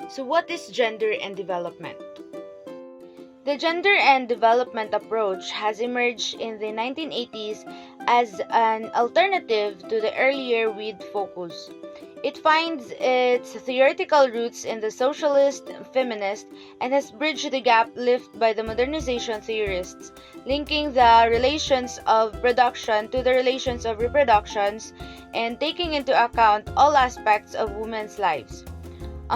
So what is gender and development? The gender and development approach has emerged in the 1980s as an alternative to the earlier WID focus. It finds its theoretical roots in the socialist, feminist, and has bridged the gap left by the modernization theorists, linking the relations of production to the relations of reproductions and taking into account all aspects of women's lives.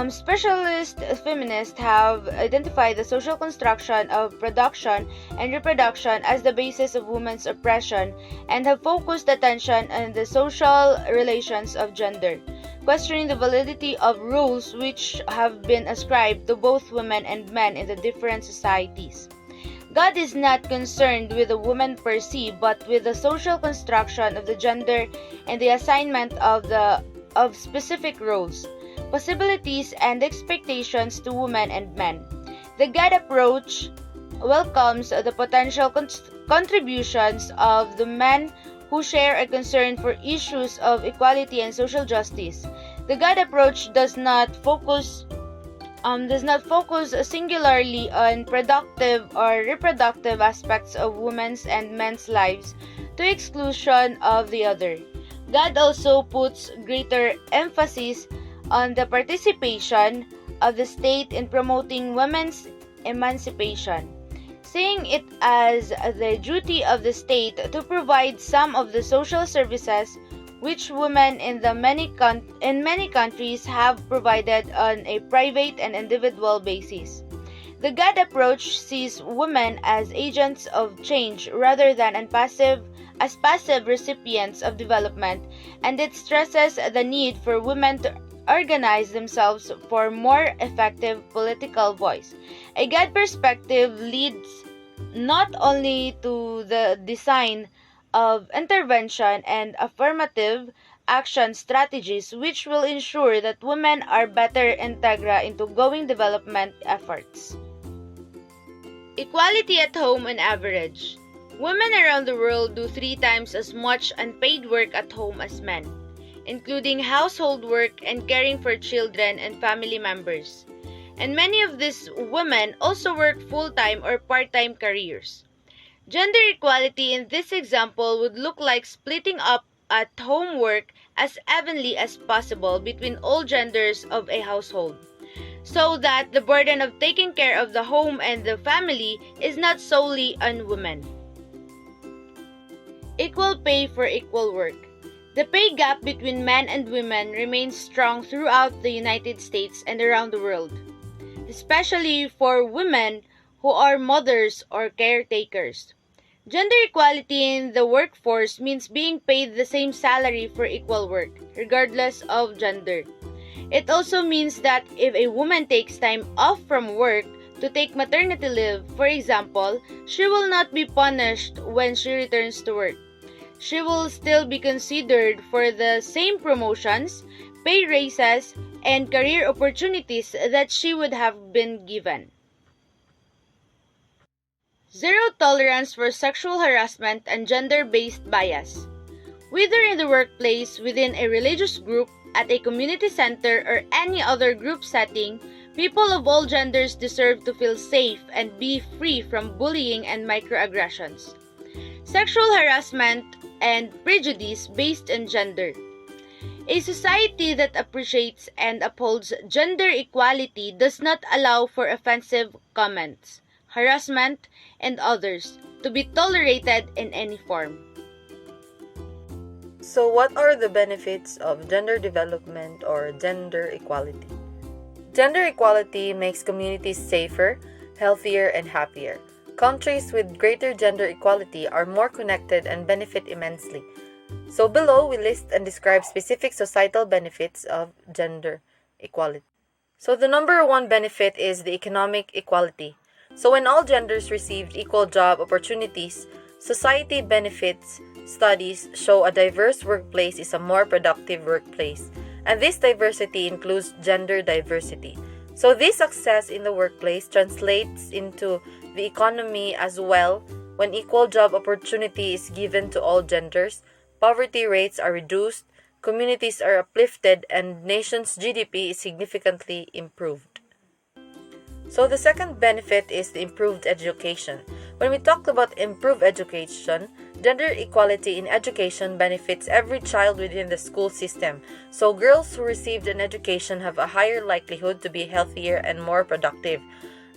Specialist feminists have identified the social construction of production and reproduction as the basis of women's oppression and have focused attention on the social relations of gender, questioning the validity of roles which have been ascribed to both women and men in the different societies. God is not concerned with the woman per se, but with the social construction of the gender and the assignment of specific roles, possibilities, and expectations to women and men. The God approach welcomes the potential contributions of the men who share a concern for issues of equality and social justice. The God approach does not focus singularly on productive or reproductive aspects of women's and men's lives to exclusion of the other. God also puts greater emphasis on the participation of the state in promoting women's emancipation, seeing it as the duty of the state to provide some of the social services which women in many countries have provided on a private and individual basis. The God approach sees women as agents of change rather than as passive recipients of development, and it stresses the need for women to organize themselves for more effective political voice. A God perspective leads not only to the design of intervention and affirmative action strategies which will ensure that women are better integra into ongoing development efforts. Equality at home on average. Women around the world do 3 times as much unpaid work at home as men, including household work and caring for children and family members. And many of these women also work full-time or part-time careers. Gender equality in this example would look like splitting up at-home work as evenly as possible between all genders of a household, so that the burden of taking care of the home and the family is not solely on women. Equal pay for equal work. The pay gap between men and women remains strong throughout the United States and around the world, especially for women who are mothers or caretakers. Gender equality in the workforce means being paid the same salary for equal work, regardless of gender. It also means that if a woman takes time off from work to take maternity leave, for example, she will not be punished when she returns to work. She will still be considered for the same promotions, pay raises, and career opportunities that she would have been given. Zero tolerance for sexual harassment and gender-based bias. Whether in the workplace, within a religious group, at a community center, or any other group setting, people of all genders deserve to feel safe and be free from bullying and microaggressions. Sexual harassment and prejudice based on gender. A society that appreciates and upholds gender equality does not allow for offensive comments, harassment, and others to be tolerated in any form. So what are the benefits of gender development or gender equality? Gender equality makes communities safer, healthier, and happier. Countries with greater gender equality are more connected and benefit immensely. So below, we list and describe specific societal benefits of gender equality. So the number one benefit is the economic equality. So when all genders received equal job opportunities, society benefits. Studies show a diverse workplace is a more productive workplace, and this diversity includes gender diversity. So this success in the workplace translates into the economy as well. When equal job opportunity is given to all genders, poverty rates are reduced, communities are uplifted, and nation's GDP is significantly improved. So the second benefit is the improved education. When we talk about improved education, gender equality in education benefits every child within the school system. So girls who received an education have a higher likelihood to be healthier and more productive,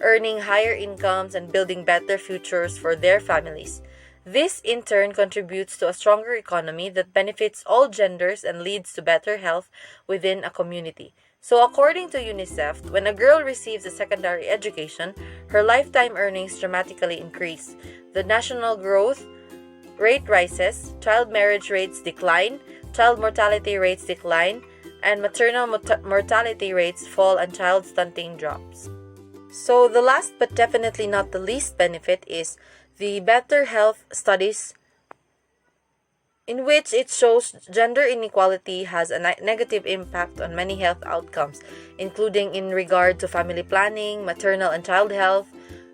earning higher incomes and building better futures for their families. This in turn contributes to a stronger economy that benefits all genders and leads to better health within a community. So, according to UNICEF, when a girl receives a secondary education, her lifetime earnings dramatically increase. The national growth rate rises, child marriage rates decline, child mortality rates decline, and maternal mortality rates fall and child stunting drops. So, the last but definitely not the least benefit is the better health studies, in which it shows gender inequality has a negative impact on many health outcomes, including in regard to family planning, maternal and child health,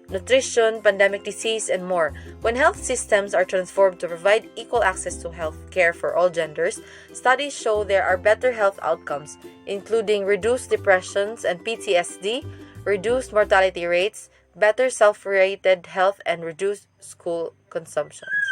nutrition, pandemic disease, and more. When health systems are transformed to provide equal access to health care for all genders, studies show there are better health outcomes, including reduced depressions and PTSD, reduced mortality rates, better self-rated health, and reduced school consumptions.